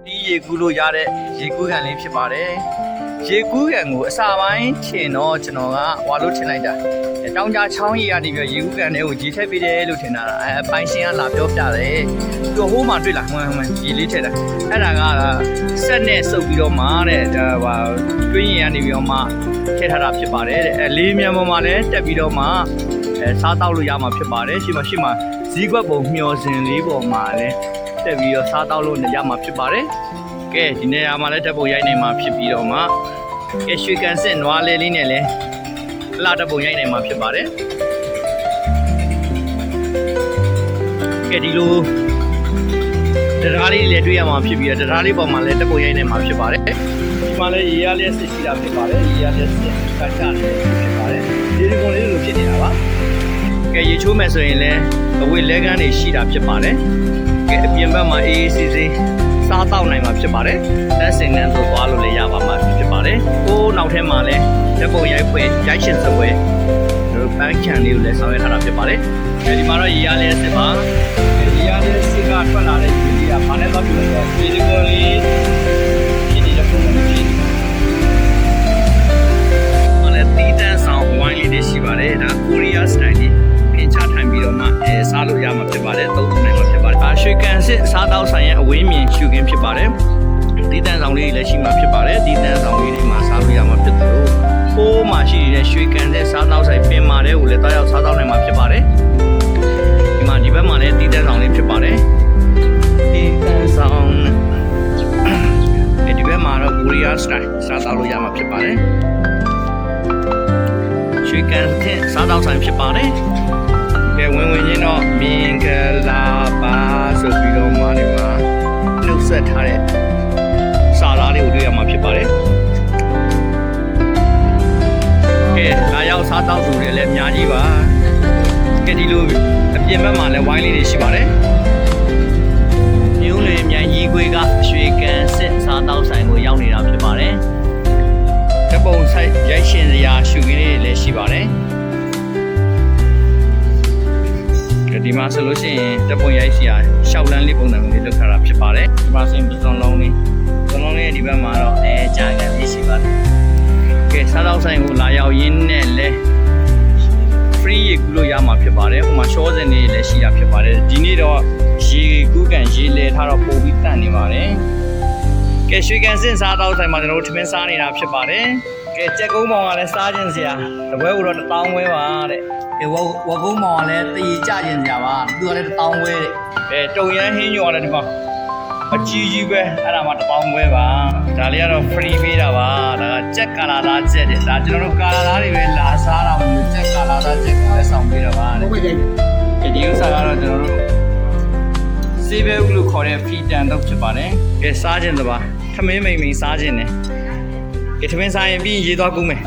ဒီရေကူးလို့ရတဲ့ရေကူးကန်လေးဖြစ်ပါတယ်ရေကူးကန်ကိုအစာပိုင်းထင်တော့ကျွန်တော်ကဟွာလို့ထင်လိုက်တာတောင်ကြားချောင်းကြီးကနေပြီးရေကူးကန်တွေကိုရေထည့်ပေးတယ်လို့ထင်တာပိုင်ရှင်ကလာပြောပြတယ်သူဟိုးမှတွေ့လာမှန်ရေလေးထည့်တာအဲ့ဒါကဆက်နဲ့စုပ်ပြီးတော့မှတဲ့ဟွာတွင်းရင်ကနေပြီးတော့မှထည့်ထားတာဖြစ်ပါတယ်တဲ့လေးမြန်ပေါ်မှာလည်းတက်ပြီးတော့မှစားတောက်လို့ရမှာဖြစ်ပါတယ်ရှိမှဈေးကွက်ပုံမျောစင်လေးပေါ်မှာလည်းတက်ပြီးတော့စားတောက်လို့ရမှာဖြစ်ပါတယ်ကဲဒီနေရာမှာလည်းတက်ပုံရိုက်နေမှာဖြစ်ပြီးတော့မှကဲရွှေကန်စစ်နွားလေးလေးနဲ့လည်းအလားတက်ပုံရိုက်နေမှာဖြစ်ပါတယ်ကဲဒီလိုတရားလေးလည်းတွေ့ရမှာဖြစ်ပြီးတော့တရားလေးပေါ်မှာလည်းတက်ပုံရိုက်နေမှာဖြစ်ပါတယ်ဒီမှာလည်းရေရလေးစစ်ရှိတာဖြစ်ပါတယ်ရေရလေးစစ်ကချတယ်ဖြစ်ပါတယ်ဒီဒီကုန်လေးလိုဖြစ်နေတာပါကဲရေချိုးမယ်ဆိုရင်လည်းအဝေးလဲကန်းတွေရှိတာဖြစ်ပါတယ်ကဲအပြင်ဘက်မှာအေးအေးဆေးဆေးစားတောက်နိုင်မှာဖြစ်ပါတယ်တက်စင်နဲ့တော့သွားလို့လည်းရပါမှာဖြစ်ပါတယ်ကိုးနောက်ထဲမှာလည်းဓပုံရိုက်ဖွယ်ရိုက်ရှင်စပွဲတို့ပန်းချန်လေးကိုလည်းဆောင်ရွက်ထားတာဖြစ်ပါတယ်ဒီမှာတော့ရေရလေးစစ်ပါရေရလေးစစ်ကထွက်လာတဲ့ရေလေးကဘာနဲ့သွားပြီးတော့ဒီဒီကိုလေးဖြစ်နေတဲ့ပုံစံမျိုးမလည်းတီးတန်းဆောင်ဝိုင်းလေးတွေရှိပါတယ်ဒါကိုရီးယားစတိုင်လေးပြင်ချထိုင်ပြီးတော့မှစားလို့ရမှာဖြစ်ပါတယ်သုံးနိုင်မှာဖြစ်ပါတယ်ရွှေကန်စစ်စားတောက်ဆိုင်ရဲ့အဝင်းမြင်ရှုခင်းဖြစ်ပါတယ်ဒီတန်းဆောင်လေးလည်းရှိမှာဖြစ်ပါတယ်ဒီတန်းဆောင်လေးတွေမှာစားလို့ရမှာဖြစ်တယ်လို့ပိုးမှာရှိနေတဲ့ရွှေကန်တဲ့စားတောက်ဆိုင်ပင်မာတဲ့ကိုလည်းတောက်ရောက်စားတောက်နိုင်မှာဖြစ်ပါတယ်ဒီမှာဒီဘက်မှာလည်းဒီတန်းဆောင်လေးဖြစ်ပါတယ်ဒီတန်းဆောင်ဒီဘက်မှာတော့ကိုရီးယားစတိုင်စားတောက်လို့ရမှာဖြစ်ပါတယ်ရွှေကန်တဲ့စားတောက်ဆိုင်ဖြစ်ပါတယ်ကဲဝင်ချင်းတော့မင်္ဂလာပါဆိုပြီးတော့မှဒီမှာနှုတ်ဆက်ထားတဲ့စာသားလေးကိုတွေ့ရမှာဖြစ်ပါတယ်ကဲလာရောက်စားတောက်သူတွေလည်းအများကြီးပါကဲဒီလိုအပြင်ဘက်မှာလည်းဝိုင်းလေးတွေရှိပါတယ်မျိုးလေမြိုင်ကြီးခွေးကရွှေကန်စစ်စားတောက်ဆိုင်ကိုရောက်နေတာဖြစ်ပါတယ်ဓပုံဆိုင်ရိုက်ရှင်စရာရှုခင်းလေးတွေလည်းရှိပါတယ်ဒီမှာဆိုလို့ရှိရင်တပုံရိုက်စီရရှောက်လန်းလေးပုံစံမျိုးလေးလုပ်ထားတာဖြစ်ပါတယ်ဒီမှာဆိုရင်ပစုံလုံးလေးဒီဘက်မှာတော့ကြာကန်လေးရှိပါတယ်ကဲစားတော့ဆိုင်ကိုလာရောက်ရင်းနဲ့လဲ free ရေကူးလို့ရမှာဖြစ်ပါတယ်ဟိုမှာရှောစင်လေးလည်းရှိတာဖြစ်ပါတယ်ဒီနေ့တော့ရေကူးကန်ရေလဲထားတော့ပို့ပြီးတန့်နေပါတယ်ကဲရွှေကန်စင်စားတော့ဆိုင်မှာကျွန်တော်တို့ထမင်းစားနေတာဖြစ်ပါတယ်ကဲကြက်ကုန်းပေါင်ကလည်းစားခြင်းစရာတပွဲကိုတော့1000ဝဲပါတဲ့ဝကုန်းမောင်ကလည်းတည်ကြခြင်းစရာပါသူကလည်း1000ဝဲတဲ့တုံရမ်းဟင်းညော်လည်းဒီမှာအကြီးကြီးပဲအဲ့ဒါမှ1000ဝဲပါဒါလေးကတော့ free ပေးတာပါဒါကကြက်ကာလာသားကြက်တဲ့ဒါကျွန်တော်တို့ကာလာသားတွေပဲလာစားတာမဟုတ်ကြက်ကာလာသားကြက်ကိုလည်းဆောင်ပေးတာပါတဲ့ဒီဥစ္စာကတော့ကျွန်တော်တို့စေးဘဲဥလို့ခေါ်တဲ့ဖီတန်တော့ဖြစ်ပါတယ်ကဲစားခြင်းတပါထမင်းမိန်စားခြင်းနဲ့ကဲထမင်းစားရင်ပြီးရေသွားကူးမယ်